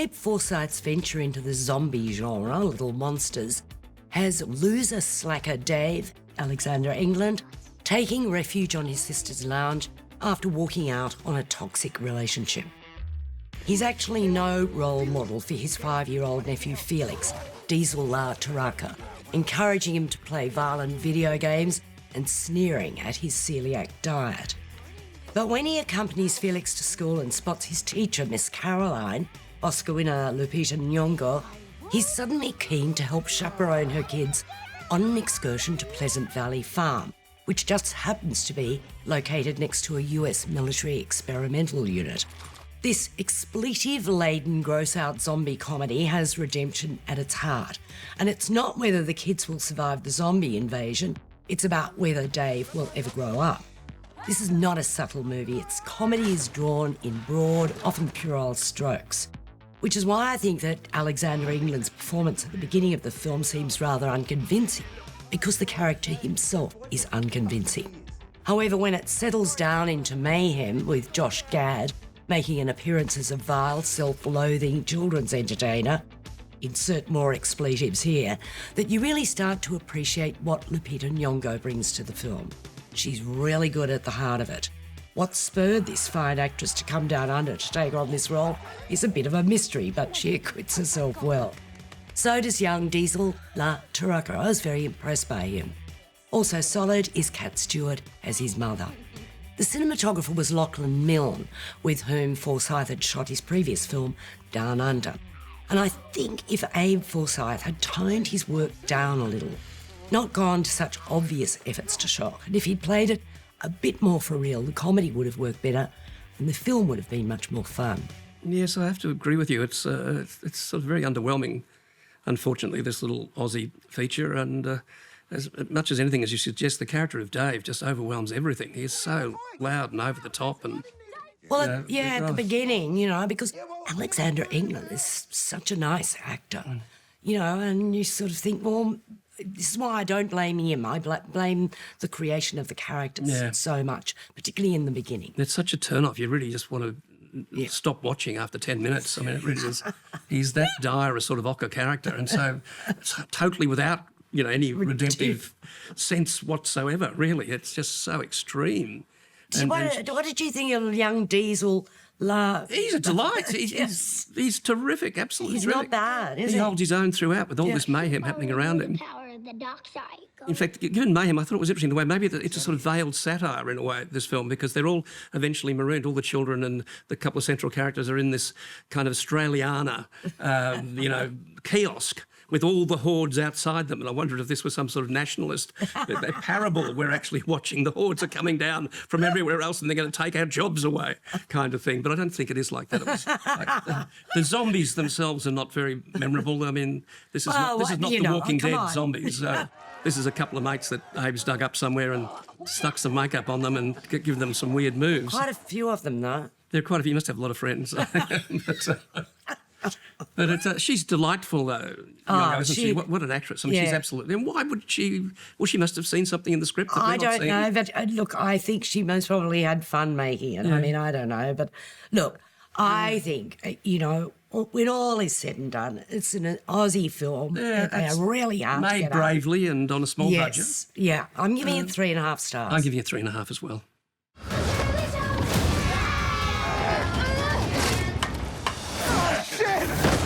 Abe Forsyth's venture into the zombie genre, Little Monsters, has loser slacker Dave, Alexander England, taking refuge on his sister's lounge after walking out on a toxic relationship. He's actually no role model for his 5-year-old nephew Felix, Diesel La Taraka, encouraging him to play violent video games and sneering at his celiac diet. But when he accompanies Felix to school and spots his teacher, Miss Caroline, Oscar winner Lupita Nyong'o, he's suddenly keen to help chaperone her kids on an excursion to Pleasant Valley Farm, which just happens to be located next to a US military experimental unit. This expletive-laden, gross-out zombie comedy has redemption at its heart. And it's not whether the kids will survive the zombie invasion, it's about whether Dave will ever grow up. This is not a subtle movie. Its comedy is drawn in broad, often puerile strokes, which is why I think that Alexander England's performance at the beginning of the film seems rather unconvincing, because the character himself is unconvincing. However, when it settles down into mayhem with Josh Gad making an appearance as a vile, self-loathing children's entertainer, insert more expletives here, that you really start to appreciate what Lupita Nyong'o brings to the film. She's really good at the heart of it. What spurred this fine actress to come down under to take on this role is a bit of a mystery, but she acquits herself well. So does young Diesel La Taraka. I was very impressed by him. Also solid is Cat Stewart as his mother. The cinematographer was Lachlan Milne, with whom Forsyth had shot his previous film, Down Under. And I think if Abe Forsyth had toned his work down a little, not gone to such obvious efforts to shock, and if he'd played it a bit more for real, the comedy would have worked better and the film would have been much more fun. Yes, I have to agree with you. It's sort of very underwhelming, unfortunately, this little Aussie feature. And as much as anything, as you suggest, the character of Dave just overwhelms everything. He's so loud and over the top. And well, at the beginning, because Alexander England is such a nice actor, and you sort of think, well, this is why I don't blame him. I blame the creation of the characters so much, particularly in the beginning. It's such a turn-off. You really just want to stop watching after 10 minutes. I mean, it really is. He's that dire a sort of ochre character, and so it's totally without any redemptive sense whatsoever, really. It's just so extreme. What did you think of young Diesel? He's a delight. He's terrific, absolutely He's terrific. not bad, is he? He holds his own throughout with all this mayhem happening around him. In fact, given mayhem, I thought it was interesting the way maybe it's a sort of veiled satire in a way, this film, because they're all eventually marooned. All the children and the couple of central characters are in this kind of Australiana, kiosk with all the hordes outside them. And I wondered if this was some sort of nationalist parable where actually watching the hordes are coming down from everywhere else and they're going to take our jobs away kind of thing. But I don't think it is like that. It was the zombies themselves are not very memorable. I mean, this is not the Walking Dead zombies. This is a couple of mates that Abe's dug up somewhere and stuck some makeup on them and given them some weird moves. Quite a few of them, though. There are quite a few. You must have a lot of friends. But she's delightful, though. Isn't she? What an actress. I mean, she's absolutely... And why would she... Well, she must have seen something in the script that we're not seeing. I don't know, but look, I think she most probably had fun making it. I mean, I don't know. But look, I think, when all is said and done, it's an Aussie film. They're really hard to made get bravely and on a small budget. Yeah. I'm giving it 3.5 stars. I'm giving it 3.5 as well.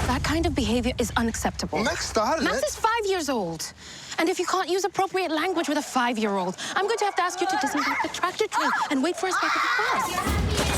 That kind of behaviour is unacceptable. Max started Max is 5 years old. And if you can't use appropriate language with a 5-year-old, I'm going to have to ask you to disembark the tractor train and wait for us back at the bus.